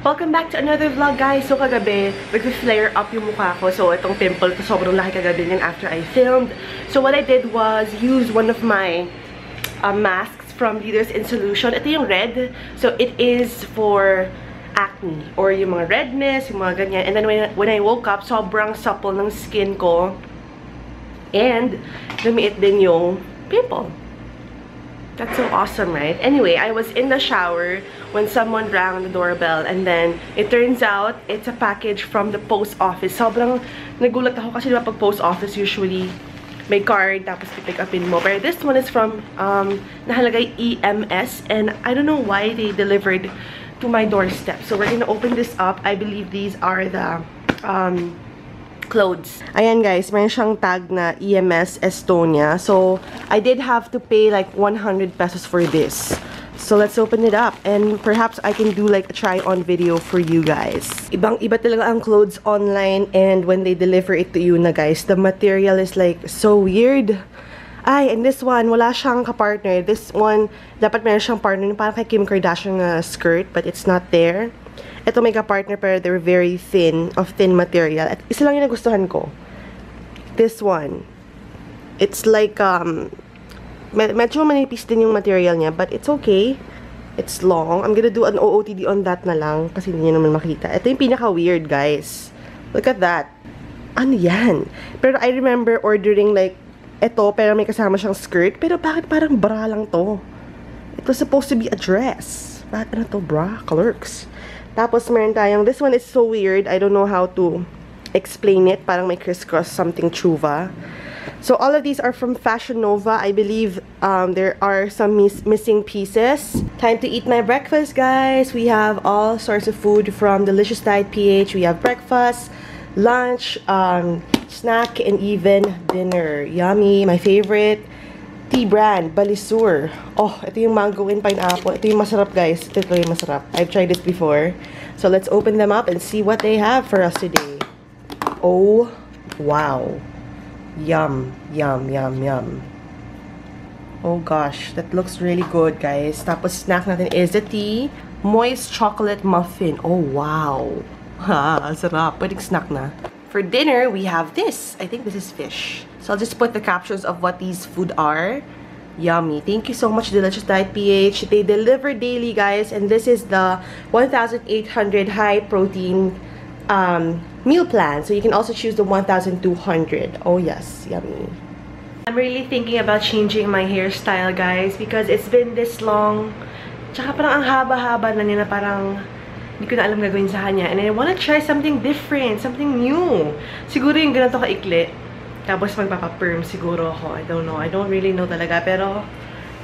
Welcome back to another vlog, guys. So, kagabi, nag-flare up yung mukha ko. So, itong pimple ko, sobrang laki kagabi niyan after I filmed. So, what I did was use one of my masks from Leaders in Solution. Ito yung red. So, it is for acne or yung mga redness, yung mga ganyan. And then, when I woke up, sobrang supple ng skin ko. And, lumiit din yung pimple. That's so awesome, right? Anyway, I was in the shower when someone rang the doorbell, and then it turns out it's a package from the post office. Sobrang nagulat ako kasi diba pag post office usually may card tapos pick upin mo. But this one is from nahalagay EMS, and I don't know why they delivered to my doorstep. So we're gonna open this up. I believe these are the clothes. Ayan guys, meron siyang tag na EMS Estonia. So, I did have to pay like 100 pesos for this. So, let's open it up. And perhaps I can do like a try-on video for you guys. Ibang-iba talaga ang clothes online, and when they deliver it to you na guys, the material is like so weird. Ay, and this one, wala siyang kapartner. This one, dapat meron siyang partner. Parang kay Kim Kardashian na skirt, but it's not there. Ito may ka-partner pero they're very thin, of thin material. At isa lang yung nagustuhan ko. This one. It's like, medyo manipis din yung material niya, but it's okay. It's long. I'm gonna do an OOTD on that na lang kasi hindi niyo naman makita. Ito yung pinaka-weird, guys. Look at that. Ano yan? Pero I remember ordering like, ito, pero may kasama siyang skirt. Pero bakit parang bra lang to? It was supposed to be a dress. Bakit ano to, bra? Clerks. Tapos, meron tayong, this one is so weird. I don't know how to explain it. Parang may crisscross something chuva. So, all of these are from Fashion Nova. I believe there are some missing pieces. Time to eat my breakfast, guys. We have all sorts of food from Delicious Diet PH. We have breakfast, lunch, snack, and even dinner. Yummy. My favorite tea brand, Balisur. Oh, ito yung mango and pineapple. Ito yung masarap, guys. Ito yung masarap. I've tried this before. So, let's open them up and see what they have for us today. Oh, wow. Yum, yum, yum, yum. Oh gosh, that looks really good, guys. Tapos, snack natin is the tea. Moist chocolate muffin. Oh, wow. Ha, sarap. Pwedeng snack na. For dinner, we have this. I think this is fish. So, I'll just put the captions of what these food are. Yummy. Thank you so much, Delicious Diet PH. They deliver daily, guys. And this is the 1,800 high protein meal plan. So, you can also choose the 1,200. Oh, yes. Yummy. I'm really thinking about changing my hairstyle, guys. Because it's been this long. Tsaka parang ang haba-haba na niya na parang hindi ko na alam gagawin sa kanya. And I wanna try something different, something new. Siguro yung ganito kaikli. Tapos magpapa-perm siguro ako. I don't know. I don't really know talaga. Pero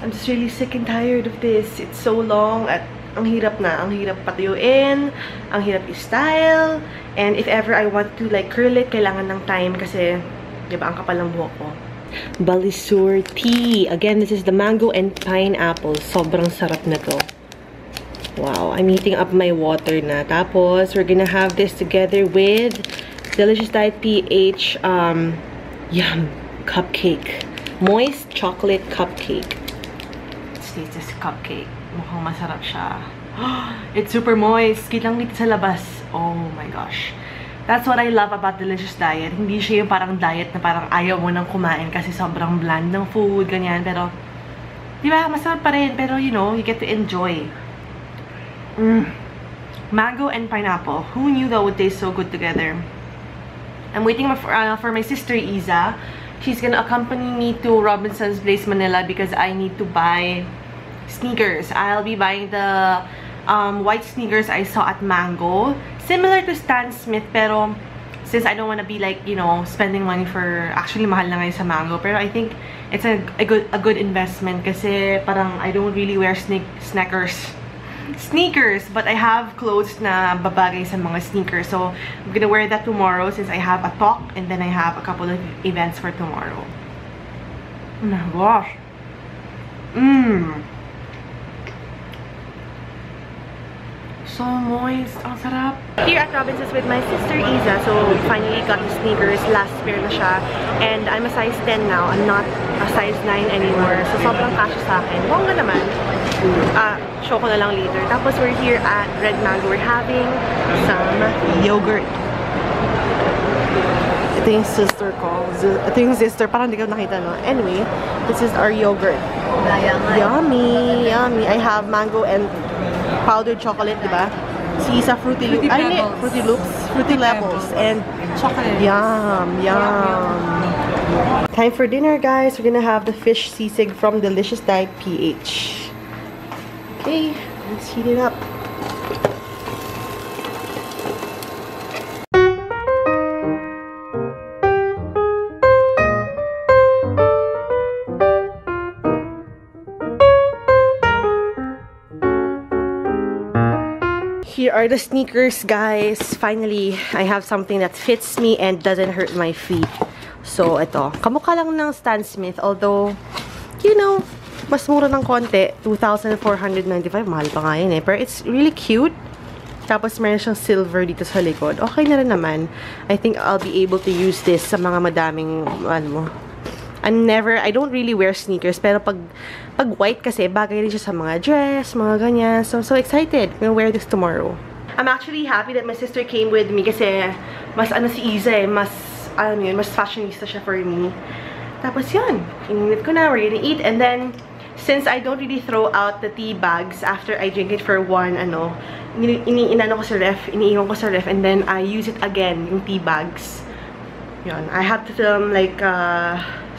I'm just really sick and tired of this. It's so long at ang hirap na. Ang hirap patuyuin. Ang hirap i-style. And if ever I want to like curl it, kailangan ng time kasi diba ang kapal ng buhok ko. Balisur tea. Again, this is the mango and pineapple. Sobrang sarap na to. Wow, I'm heating up my water na. Tapos, we're gonna have this together with Delicious Diet PH yum cupcake. Moist chocolate cupcake. Let's taste this cupcake. Mukhang masarap siya. It's super moist. Kitang dito sa labas. Oh my gosh. That's what I love about Delicious Diet. Hindi siya yung parang diet na parang ayaw mo nang kumain kasi sobrang bland ng food, ganyan. Pero, di ba, masarap pa rin. Pero, you know, you get to enjoy. Mango and pineapple. Who knew that would taste so good together? I'm waiting for my sister Iza. She's gonna accompany me to Robinson's Place, Manila because I need to buy sneakers. I'll be buying the white sneakers I saw at Mango. Similar to Stan Smith, pero since I don't want to be like, you know, spending money for, actually mahal na ngayon sa Mango, pero I think it's a good investment kasi parang I don't really wear sneakers, but I have clothes na babagay sa mga sneakers. So, I'm gonna wear that tomorrow since I have a talk and then I have a couple of events for tomorrow. Oh my gosh. So moist. Ang sarap. Here at Robinson's with my sister Iza. So, we finally got the sneakers. Last pair na siya. And I'm a size 10 now. I'm not a size 9 anymore. So, sobrang kasya sa akin. Bongga naman. show ko na lang later. Tapos we're here at Red Mango. We're having some yogurt. Ito yung sister ko. Ito yung sister. Parang hindi ko nakita, no? Anyway, this is our yogurt. Yummy! Yummy! I have mango and powdered chocolate, diba? Si Isa Fruity Loops. Ay, Fruity Loops. Fruity Levels. And chocolate. Yum! Yum! Time for dinner, guys. We're gonna have the fish sisig from Delicious Diet PH. Okay, let's heat it up. Here are the sneakers, guys. Finally, I have something that fits me and doesn't hurt my feet. So, ito. Kamukha lang ng Stan Smith. Although, you know, mas mura ng konti. 2,495. Mahal pa nga yun eh. Pero it's really cute. Tapos, meron siyang silver dito sa likod. Okay na rin naman. I think I'll be able to use this sa mga madaming, ano mo. I don't really wear sneakers. Pero pag white kasi, bagay rin siya sa mga dress, mga ganyan. So, I'm so excited. I'm gonna wear this tomorrow. I'm actually happy that my sister came with me kasi mas ano si Iza eh, mas fashionista siya for me. Tapos yun, ininit ko na, we're gonna eat. And then, since I don't really throw out the tea bags after I drink it for one, iniiwan ko sa ref, and then I use it again, yung tea bags. Yun, I have to film like,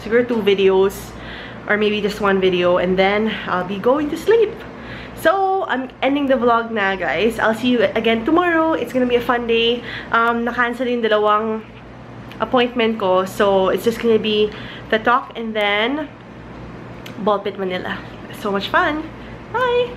siguro 2 videos, or maybe just 1 video, and then I'll be going to sleep. So, I'm ending the vlog na, guys. I'll see you again tomorrow. It's gonna be a fun day. Na-cancel yung dalawang appointment ko, so it's just gonna be the talk and then Ballpit Manila. So much fun! Bye!